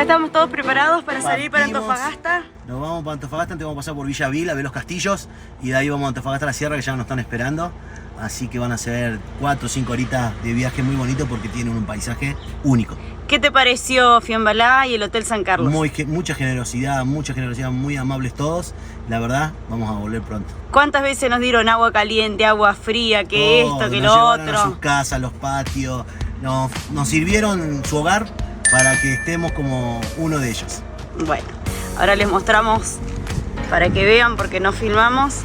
estamos todos preparados para salir para Partimos, Antofagasta. Nos vamos para Antofagasta, antes vamos a pasar por Villa Vil a ver los castillos y de ahí vamos a Antofagasta a la sierra que ya nos están esperando. Así que van a ser 4 o 5 horitas de viaje muy bonito porque tienen un paisaje único. ¿Qué te pareció Fiambalá y el Hotel San Carlos? Mucha generosidad, muy amables todos. La verdad, vamos a volver pronto. ¿Cuántas veces nos dieron agua caliente, agua fría, que Todo, esto, que nos lo llevaron otro? a sus casas, los patios, nos sirvieron su hogar para que estemos como uno de ellos. Bueno, ahora les mostramos para que vean, porque no filmamos,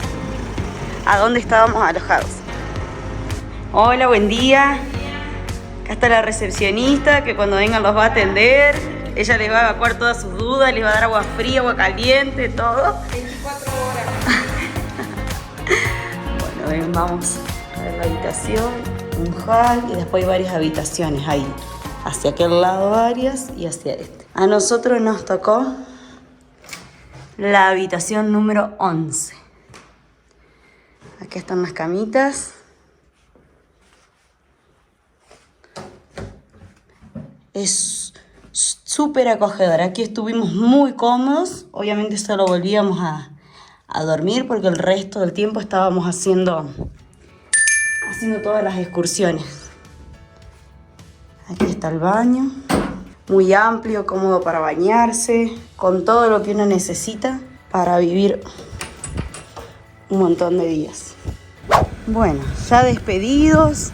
a dónde estábamos alojados. Hola, buen día. Acá está la recepcionista que cuando vengan los va a atender. Ella les va a evacuar todas sus dudas, les va a dar agua fría, agua caliente, todo. 24 horas. Bueno, ven, vamos a ver la habitación, un hall y después hay varias habitaciones ahí. Hacia aquel lado varias y hacia este. A nosotros nos tocó la habitación número 11. Aquí están las camitas. Es súper acogedora. Aquí estuvimos muy cómodos. Obviamente solo volvíamos a dormir porque el resto del tiempo estábamos haciendo todas las excursiones. Aquí está el baño. Muy amplio, cómodo para bañarse, con todo lo que uno necesita para vivir un montón de días. Bueno, ya despedidos,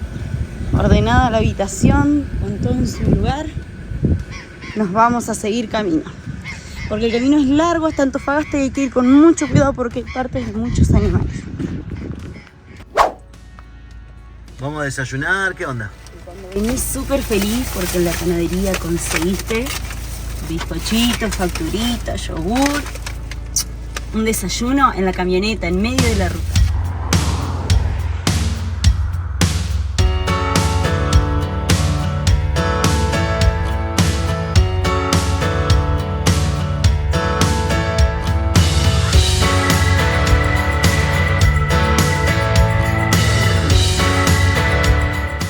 ordenada la habitación, con todo en su lugar, nos vamos a seguir camino. Porque el camino es largo hasta Antofagasta y hay que ir con mucho cuidado porque hay partes de muchos animales. Vamos a desayunar, ¿qué onda? Cuando venís súper feliz porque en la panadería conseguiste bizcochitos, facturitas, yogur, un desayuno en la camioneta, en medio de la ruta.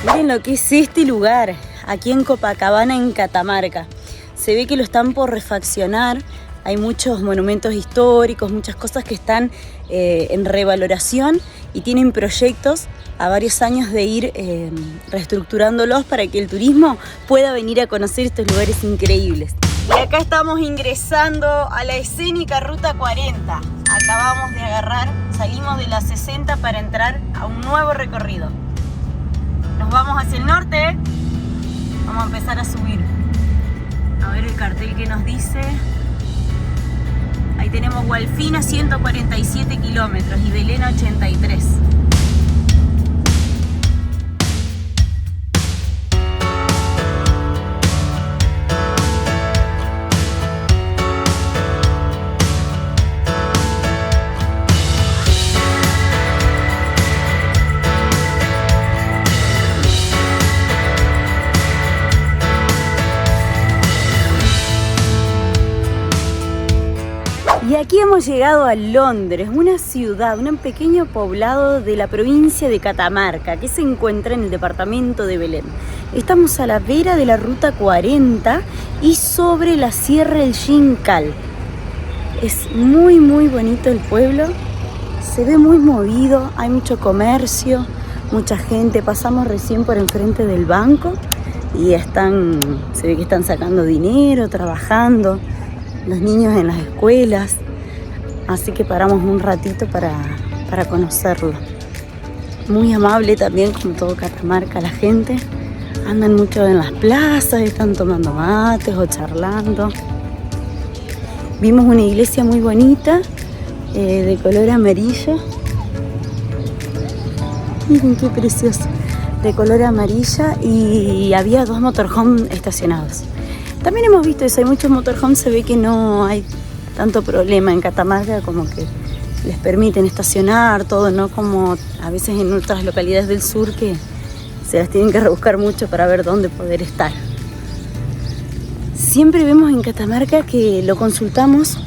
Miren lo que es este lugar, aquí en Copacabana, en Catamarca. Se ve que lo están por refaccionar, hay muchos monumentos históricos, muchas cosas que están en revaloración y tienen proyectos a varios años de ir reestructurándolos para que el turismo pueda venir a conocer estos lugares increíbles. Y acá estamos ingresando a la escénica Ruta 40. Acabamos de agarrar, salimos de la 60 para entrar a un nuevo recorrido. Nos vamos hacia el norte, vamos a empezar a subir. A ver el cartel que nos dice. Ahí tenemos Gualfina 147 kilómetros y Belén 83. Y aquí hemos llegado a Londres, una ciudad, un pequeño poblado de la provincia de Catamarca, que se encuentra en el departamento de Belén. Estamos a la vera de la Ruta 40 y sobre la Sierra del Xincal. Es muy bonito el pueblo, se ve muy movido, hay mucho comercio, mucha gente. Pasamos recién por enfrente del banco y se ve que están sacando dinero, trabajando. Los niños en las escuelas, así que paramos un ratito para conocerlo. Muy amable también, como todo Catamarca, la gente. Andan mucho en las plazas, están tomando mates o charlando. Vimos una iglesia muy bonita, de color amarillo. Miren qué precioso, de color amarilla, y había 2 motorhomes estacionados. También hemos visto eso, hay muchos motorhomes, se ve que no hay tanto problema en Catamarca, como que les permiten estacionar todo, no como a veces en otras localidades del sur que se las tienen que rebuscar mucho para ver dónde poder estar. Siempre vemos en Catamarca que lo consultamos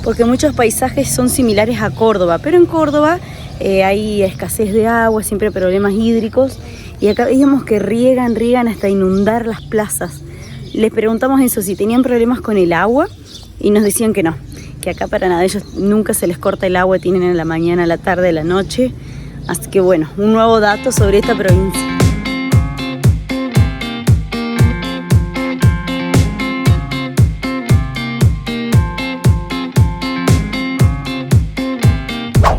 porque muchos paisajes son similares a Córdoba, pero en Córdoba hay escasez de agua, siempre hay problemas hídricos, y acá veíamos que riegan hasta inundar las plazas. Les preguntamos eso, si tenían problemas con el agua, y nos decían que no, que acá para nada, ellos nunca se les corta el agua, tienen en la mañana, la tarde, la noche. Así que bueno, un nuevo dato sobre esta provincia.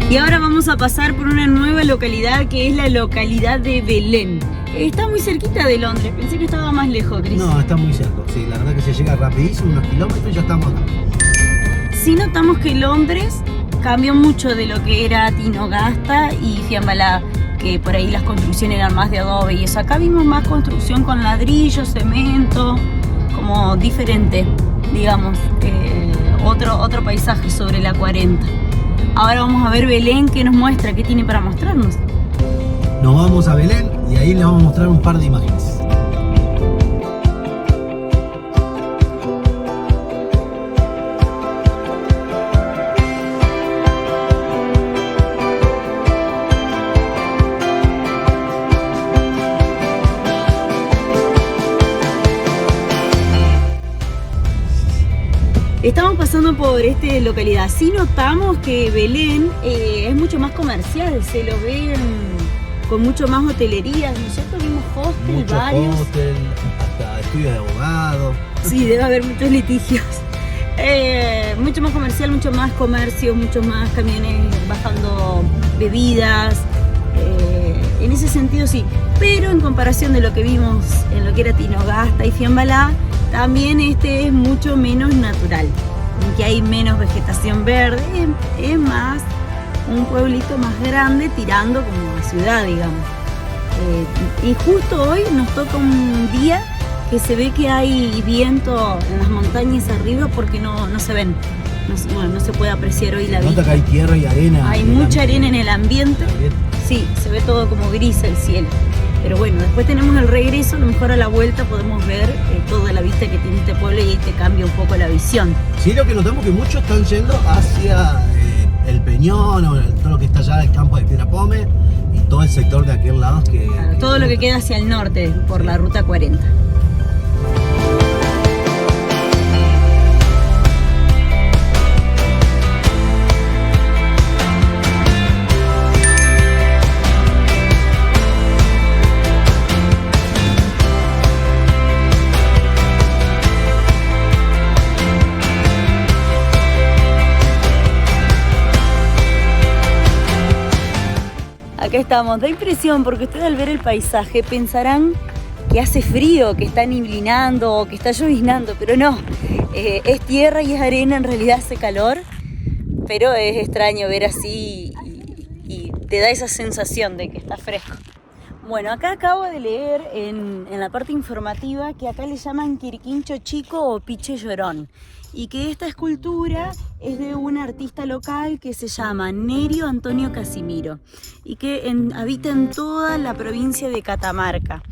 Y ahora vamos a pasar por una nueva localidad que es la localidad de Belén. Está muy cerquita de Londres, pensé que estaba más lejos, Cris. No, está muy cerca, sí, la verdad que se llega rapidísimo, unos kilómetros y ya estamos acá. Sí notamos que Londres cambió mucho de lo que era Tinogasta y Fiambalá, que por ahí las construcciones eran más de adobe y eso. Acá vimos más construcción con ladrillo, cemento, como diferente, digamos, otro paisaje sobre la 40. Ahora vamos a ver Belén, ¿qué nos muestra? ¿Qué tiene para mostrarnos? Nos vamos a Belén y ahí les vamos a mostrar un par de imágenes. Estamos pasando por esta localidad. Sí notamos que Belén es mucho más comercial, se lo ven con mucho más hotelerías. Nosotros vimos hostel, Mucho varios. hostel, hasta estudios de abogado. Sí, debe haber muchos litigios. Mucho más comercial, mucho más comercio, mucho más camiones bajando bebidas. En ese sentido sí. Pero en comparación de lo que vimos en lo que era Tinogasta y Fiambalá, también este es mucho menos natural, en que hay menos vegetación verde, es más un pueblito más grande tirando como a ciudad, digamos. Y justo hoy nos toca un día que se ve que hay viento en las montañas arriba porque no se ven, no se puede apreciar hoy la vista. Nota que hay tierra y arena. Hay mucha arena en el ambiente, sí, se ve todo como gris el cielo. Pero bueno, después tenemos el regreso, a lo mejor a la vuelta podemos ver toda la vista que tiene este pueblo y ahí te cambia un poco la visión. Sí, lo que notamos que muchos están yendo hacia el Peñón o todo lo que está allá, el campo de Piedrapome y todo el sector de aquel lado. Claro, todo lo que queda hacia el norte por la ruta 40. Acá estamos, da impresión porque ustedes al ver el paisaje pensarán que hace frío, que está niblinando o que está lloviznando, pero no, es tierra y es arena, en realidad hace calor, pero es extraño ver así y te da esa sensación de que está fresco. Bueno, acá acabo de leer en la parte informativa que acá le llaman Quirquincho Chico o Piche Llorón y que esta escultura es de un artista local que se llama Nerio Antonio Casimiro y que habita en toda la provincia de Catamarca,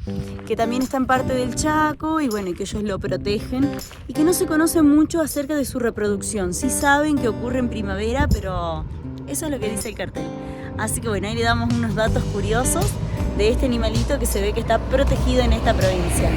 que también está en parte del Chaco y bueno, y que ellos lo protegen y que no se conoce mucho acerca de su reproducción. Sí saben que ocurre en primavera, pero eso es lo que dice el cartel. Así que bueno, ahí le damos unos datos curiosos de este animalito que se ve que está protegido en esta provincia.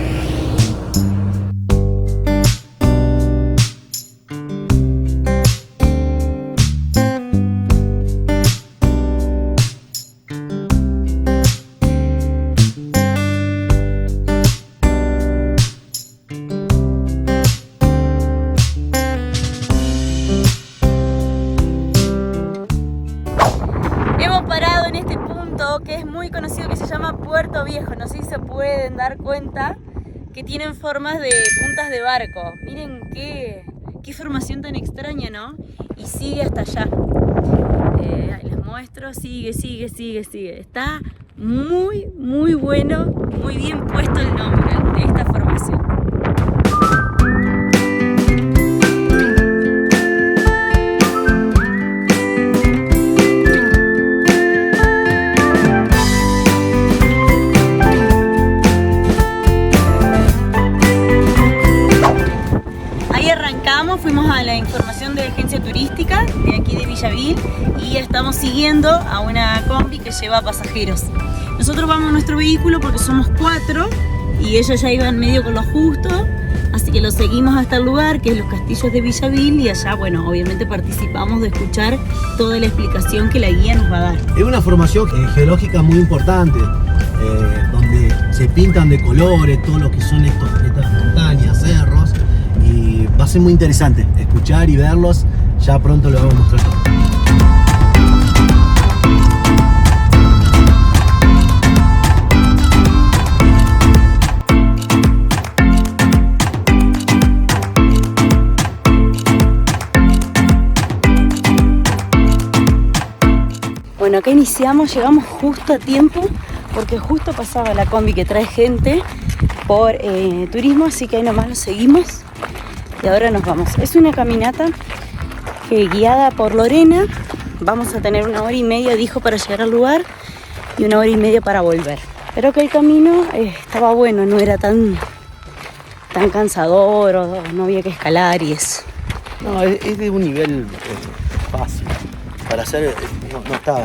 Que es muy conocido, que se llama Puerto Viejo. No sé si se pueden dar cuenta que tienen formas de puntas de barco. Miren qué formación tan extraña, ¿no? Y sigue hasta allá. Ahí les muestro, sigue. Está muy bueno, muy bien puesto el nombre de esta formación. Fuimos a la información de agencia turística de aquí de Villavil y estamos siguiendo a una combi que lleva pasajeros. Nosotros vamos en nuestro vehículo porque somos 4 y ellos ya iban medio con lo justo, así que los seguimos hasta el lugar, que es los castillos de Villavil, y allá, bueno, obviamente participamos de escuchar toda la explicación que la guía nos va a dar. Es una formación geológica muy importante, donde se pintan de colores todo lo que son estas montañas, cerros, y va a ser muy interesante escuchar y verlos. Ya pronto lo vamos a mostrar todo. Bueno, acá iniciamos, llegamos justo a tiempo porque justo pasaba la combi que trae gente por turismo, así que ahí nomás lo seguimos y ahora nos vamos. Es una caminata guiada por Lorena. Vamos a tener 1 hora y media, dijo, para llegar al lugar y 1 hora y media para volver. Pero que el camino estaba bueno, no era tan cansador o no había que escalar y eso. No, es de un nivel fácil. Para hacer, no está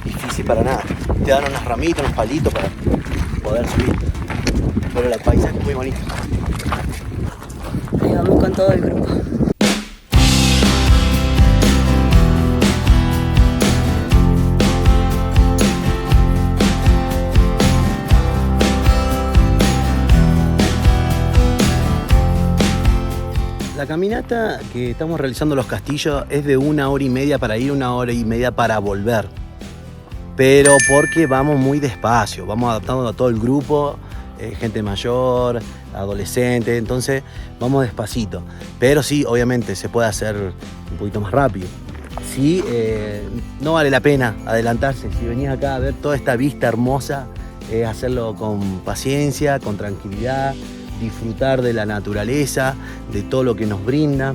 difícil para nada. Te dan unas ramitas, unos palitos para poder subir. Pero el paisaje es muy bonito. Ahí vamos con todo el grupo. La caminata que estamos realizando los castillos es de 1 hora y media para ir, 1 hora y media para volver. Pero porque vamos muy despacio, vamos adaptando a todo el grupo, gente mayor, adolescente, entonces vamos despacito. Pero sí, obviamente se puede hacer un poquito más rápido. Sí, no vale la pena adelantarse. Si venís acá a ver toda esta vista hermosa, hacerlo con paciencia, con tranquilidad, disfrutar de la naturaleza, de todo lo que nos brinda,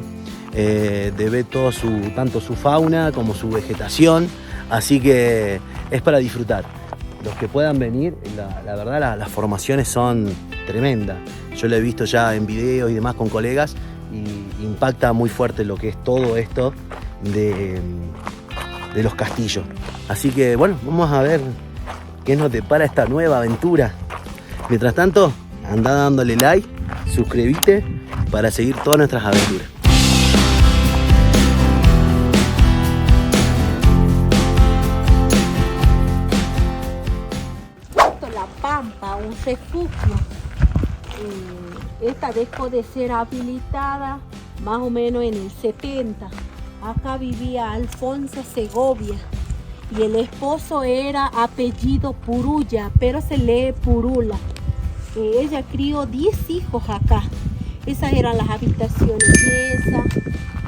de ver todo tanto su fauna como su vegetación, así que es para disfrutar. Los que puedan venir, la verdad las formaciones son tremendas. Yo lo he visto ya en videos y demás con colegas y impacta muy fuerte lo que es todo esto de los castillos. Así que bueno, vamos a ver qué nos depara esta nueva aventura. Mientras tanto, anda dándole like, suscríbete para seguir todas nuestras aventuras. La Pampa, un refugio. Esta dejó de ser habilitada más o menos en el 70. Acá vivía Alfonso Segovia y el esposo era apellido Purulla, pero se lee Purula. Ella crió 10 hijos acá. Esas eran las habitaciones. Esa,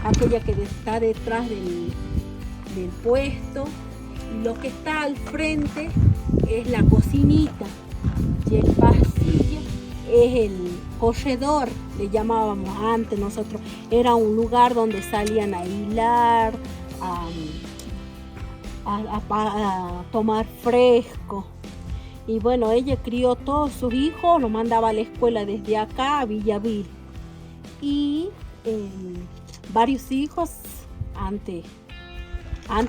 aquella que está detrás del puesto. Y lo que está al frente es la cocinita. Y el pasillo es el corredor, le llamábamos antes nosotros. Era un lugar donde salían a hilar, a tomar fresco. Y bueno, ella crió todos sus hijos, los mandaba a la escuela desde acá a Villavil. Y varios hijos, antes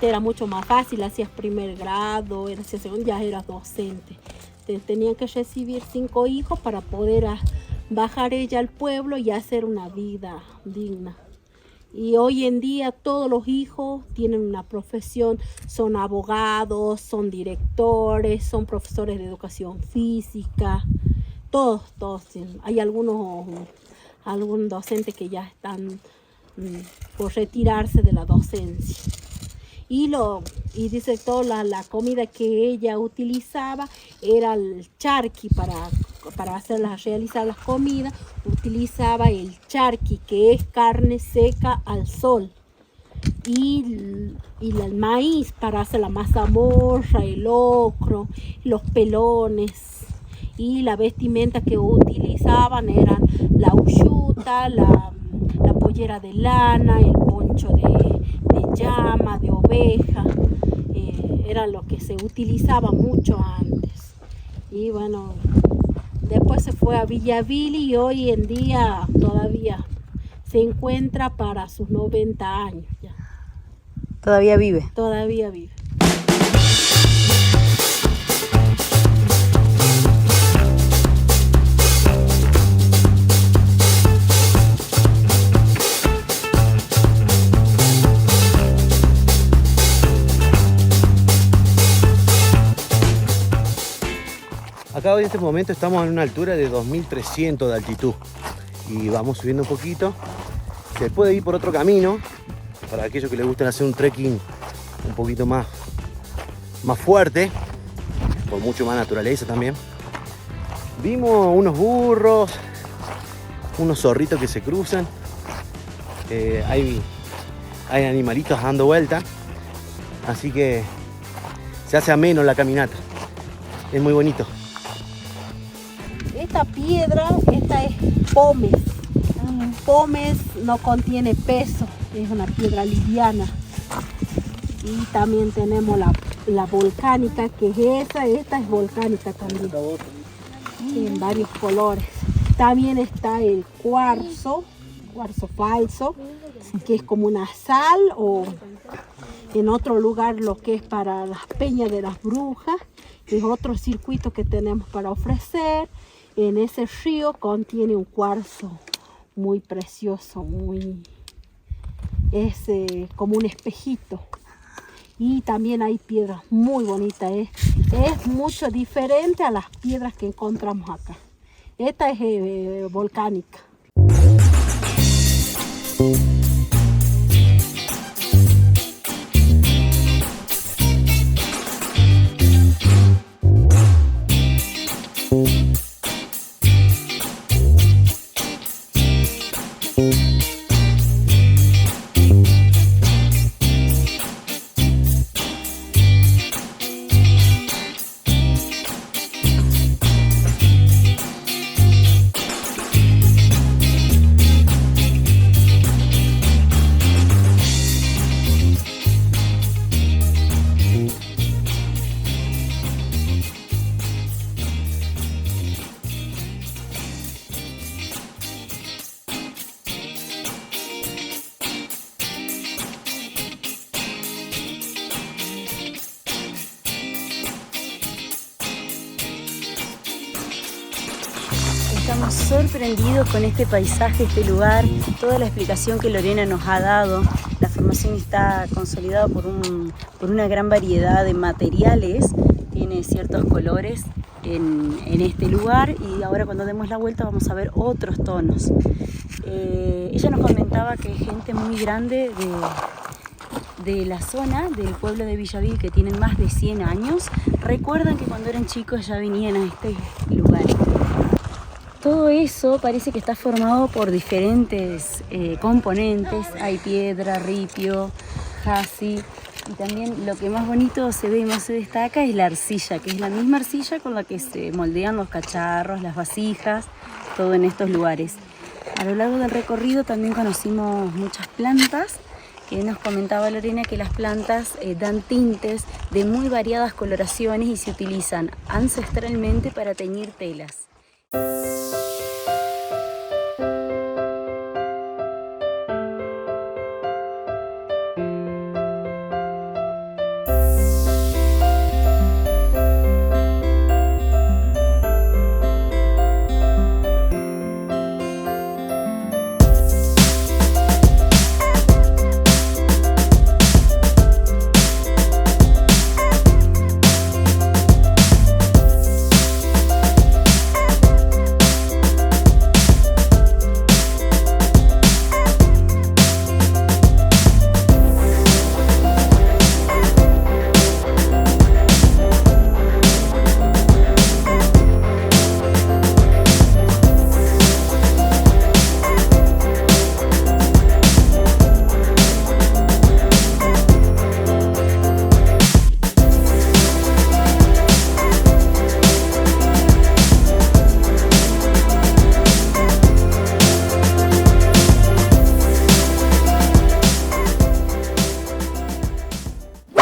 era mucho más fácil, hacías primer grado, hacías segundo, ya eras docente. Tenían que recibir 5 hijos para poder bajar ella al pueblo y hacer una vida digna. Y hoy en día todos los hijos tienen una profesión, son abogados, son directores, son profesores de educación física, todos. Hay algunos docentes que ya están por retirarse de la docencia. Y dice toda la comida que ella utilizaba era el charqui para realizar las comidas. Utilizaba el charqui, que es carne seca al sol, y el maíz para hacer la mazamorra, el locro, los pelones. Y la vestimenta que utilizaban eran la uyuta, la pollera de lana, el poncho de llama, de oveja. Era lo que se utilizaba mucho antes. Y bueno, después se fue a Villavil y hoy en día todavía se encuentra para sus 90 años ya. Todavía vive. Todavía vive. Acá hoy en este momento estamos en una altura de 2300 de altitud y vamos subiendo un poquito. Se puede ir por otro camino para aquellos que les gusten hacer un trekking un poquito más fuerte, por mucho más naturaleza también. Vimos unos burros, unos zorritos que se cruzan, hay animalitos dando vuelta, así que se hace ameno la caminata, es muy bonito. Esta piedra, esta es pómez. Pómez no contiene peso, es una piedra liviana. Y también tenemos la volcánica, que es esta es volcánica también, en varios colores. También está el cuarzo falso, que es como una sal, o en otro lugar lo que es para las peñas de las brujas, es otro circuito que tenemos para ofrecer. En ese río contiene un cuarzo muy precioso, es como un espejito. Y también hay piedras muy bonitas, es mucho diferente a las piedras que encontramos acá. Esta es volcánica. Estamos sorprendidos con este paisaje, este lugar, toda la explicación que Lorena nos ha dado. La formación está consolidada por una gran variedad de materiales, tiene ciertos colores en este lugar, y ahora cuando demos la vuelta vamos a ver otros tonos. Ella nos comentaba que gente muy grande de la zona, del pueblo de Villavil, que tienen más de 100 años, recuerdan que cuando eran chicos ya venían a este lugar. Todo eso parece que está formado por diferentes componentes. Hay piedra, ripio, jasy, y también lo que más bonito se ve y más se destaca es la arcilla, que es la misma arcilla con la que se moldean los cacharros, las vasijas, todo en estos lugares. A lo largo del recorrido también conocimos muchas plantas, que nos comentaba Lorena que las plantas dan tintes de muy variadas coloraciones y se utilizan ancestralmente para teñir telas.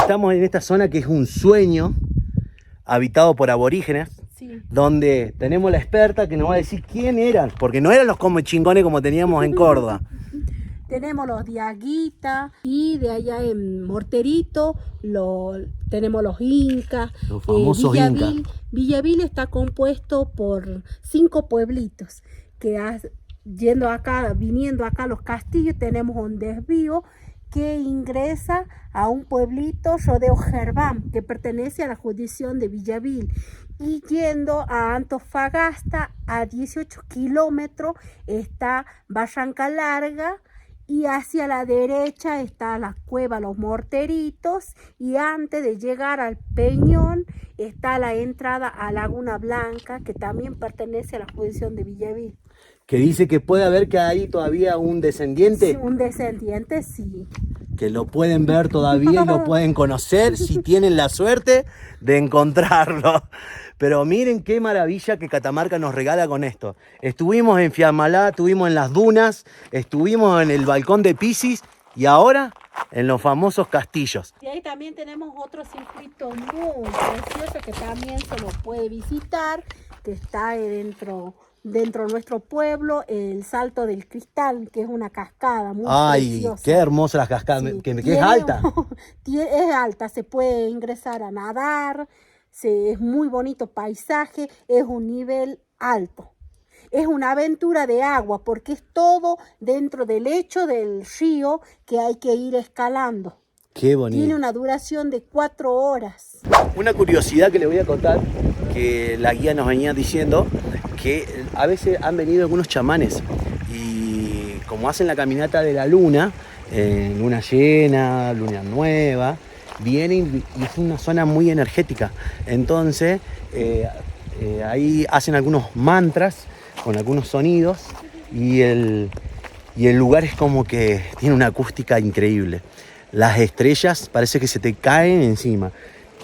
Estamos en esta zona que es un sueño habitado por aborígenes, Sí. donde tenemos la experta que nos va a decir quién eran, porque no eran los como chingones como teníamos en Córdoba. Tenemos los Diaguita, y de allá en Morterito tenemos los Incas. Los famosos Villavil, Incas. Villavil está compuesto por 5 pueblitos que viniendo acá a los castillos tenemos un desvío que ingresa a un pueblito Rodeo Gerván, que pertenece a la jurisdicción de Villavil. Y yendo a Antofagasta, a 18 kilómetros, está Barranca Larga. Y hacia la derecha está la cueva Los Morteritos. Y antes de llegar al Peñón está la entrada a Laguna Blanca, que también pertenece a la jurisdicción de Villavil. Que dice que puede haber que hay todavía un descendiente. Sí, un descendiente, sí. Que lo pueden ver todavía y lo pueden conocer si tienen la suerte de encontrarlo. Pero miren qué maravilla que Catamarca nos regala con esto. Estuvimos en Fiamalá, estuvimos en las dunas, estuvimos en el balcón de Piscis y ahora en los famosos castillos. Y ahí también tenemos otro circuito muy precioso que también se lo puede visitar, que está dentro de nuestro pueblo, el Salto del Cristal, que es una cascada muy preciosa. Qué hermosa la cascada, sí. que es alta. Es alta, se puede ingresar a nadar. Es muy bonito paisaje, es un nivel alto. Es una aventura de agua porque es todo dentro del lecho del río que hay que ir escalando. Qué bonito. Tiene una duración de 4 horas. Una curiosidad que le voy a contar, que la guía nos venía diciendo, que a veces han venido algunos chamanes y como hacen la caminata de la luna, luna llena, luna nueva, vienen y es una zona muy energética. Entonces ahí hacen algunos mantras con algunos sonidos y el lugar es como que tiene una acústica increíble. Las estrellas parece que se te caen encima.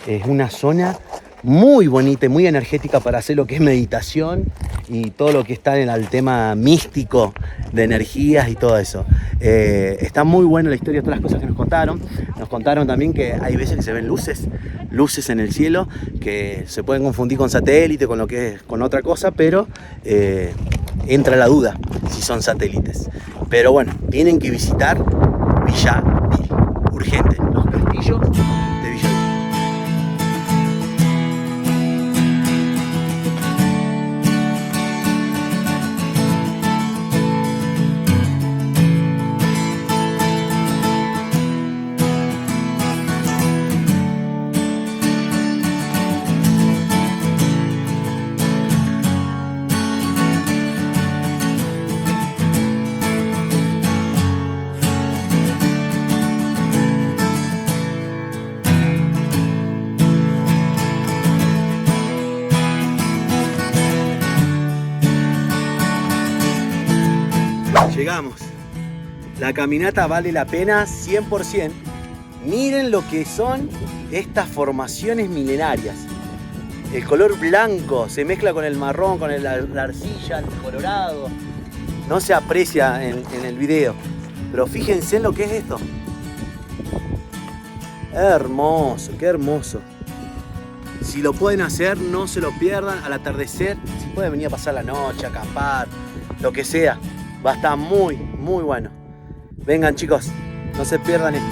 Es una zona muy bonita y muy energética para hacer lo que es meditación y todo lo que está en el tema místico de energías y todo eso. Está muy buena la historia, todas las cosas que nos contaron. Nos contaron también que hay veces que se ven luces en el cielo que se pueden confundir con satélite, con lo que es, con otra cosa, pero entra la duda si son satélites. Pero bueno, tienen que visitar Villavil, urgente, los castillos de Villavil. Llegamos. La caminata vale la pena 100%. Miren lo que son estas formaciones milenarias. El color blanco se mezcla con el marrón, con la arcilla, el colorado. No se aprecia en el video, pero fíjense en lo que es esto. Hermoso, qué hermoso. Si lo pueden hacer, no se lo pierdan al atardecer. Si pueden venir a pasar la noche, a acampar, lo que sea. Va a estar muy, muy bueno. Vengan chicos, no se pierdan esto.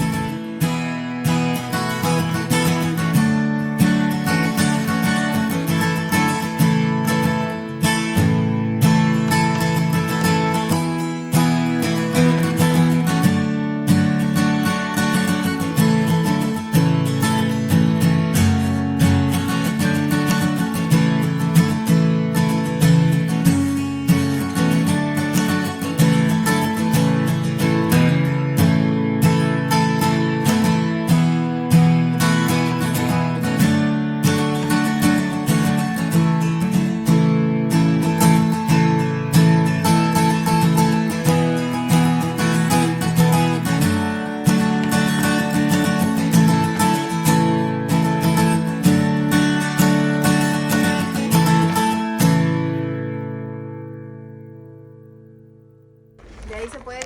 De ahí se puede...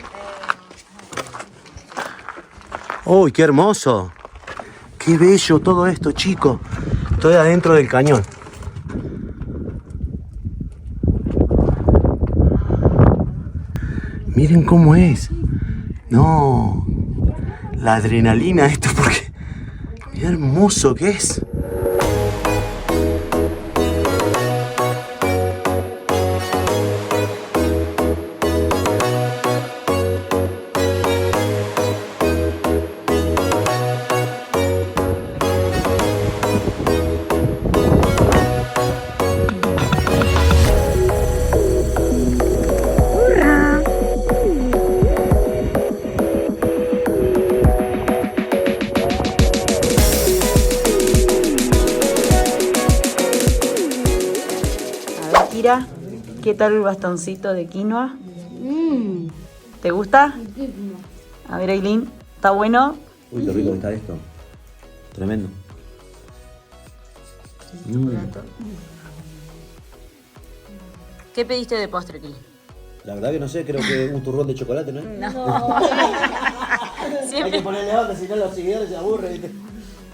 ¡Uy, qué hermoso! ¡Qué bello todo esto, chicos! Estoy adentro del cañón. Miren cómo es. No, la adrenalina esto, porque... ¡Qué hermoso que es! ¿Qué tal el bastoncito de quinoa? ¿Te gusta? A ver, Aileen, ¿está bueno? Uy, qué rico que está esto. Tremendo. ¿Qué pediste de postre, Kili? La verdad que no sé, creo que un turrón de chocolate, ¿no? No. Hay que ponerle onda, si no los seguidores se aburren, ¿viste?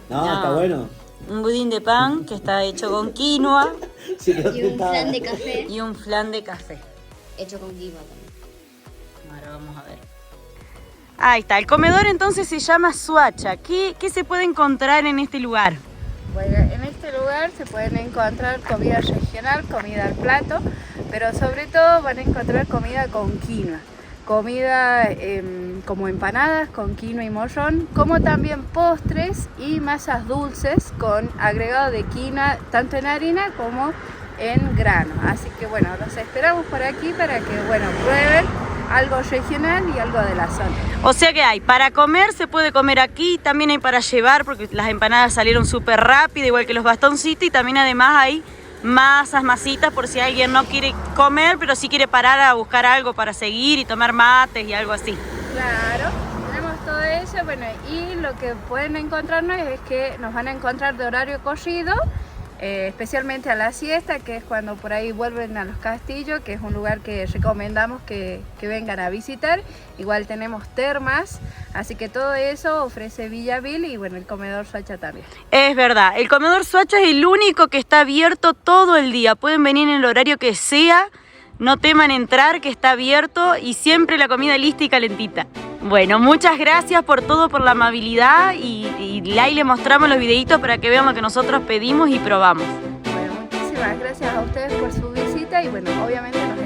No, está bueno. Un budín de pan que está hecho con quinoa Sí, que no Y te un está- flan de café y un flan de café. hecho con quinoa también. Ahora vamos a ver. Ahí está, el comedor entonces se llama Suacha. ¿Qué se puede encontrar en este lugar? Bueno, en este lugar se pueden encontrar comida regional, comida al plato, pero sobre todo van a encontrar comida con quinoa. Comida como empanadas con quinoa y morrón, como también postres y masas dulces con agregado de quinoa tanto en harina como en grano. Así que bueno, los esperamos por aquí para que prueben algo regional y algo de la zona. O sea que hay, para comer se puede comer aquí, también hay para llevar porque las empanadas salieron súper rápido, igual que los bastoncitos, y también además hay masitas por si alguien no quiere comer, pero sí quiere parar a buscar algo para seguir y tomar mates y algo así. Claro, tenemos todo eso, bueno, y lo que pueden encontrarnos es que nos van a encontrar de horario corrido, especialmente a la siesta, que es cuando por ahí vuelven a los castillos, que es un lugar que recomendamos que vengan a visitar. Igual tenemos termas, así que todo eso ofrece Villavil y bueno, el comedor Suacha también. Es verdad, el comedor Suacha es el único que está abierto todo el día, pueden venir en el horario que sea, no teman entrar, que está abierto y siempre la comida lista y calentita. Bueno, muchas gracias por todo, por la amabilidad y ahí le mostramos los videitos para que vean lo que nosotros pedimos y probamos. Bueno, muchísimas gracias a ustedes por su visita y bueno, obviamente nos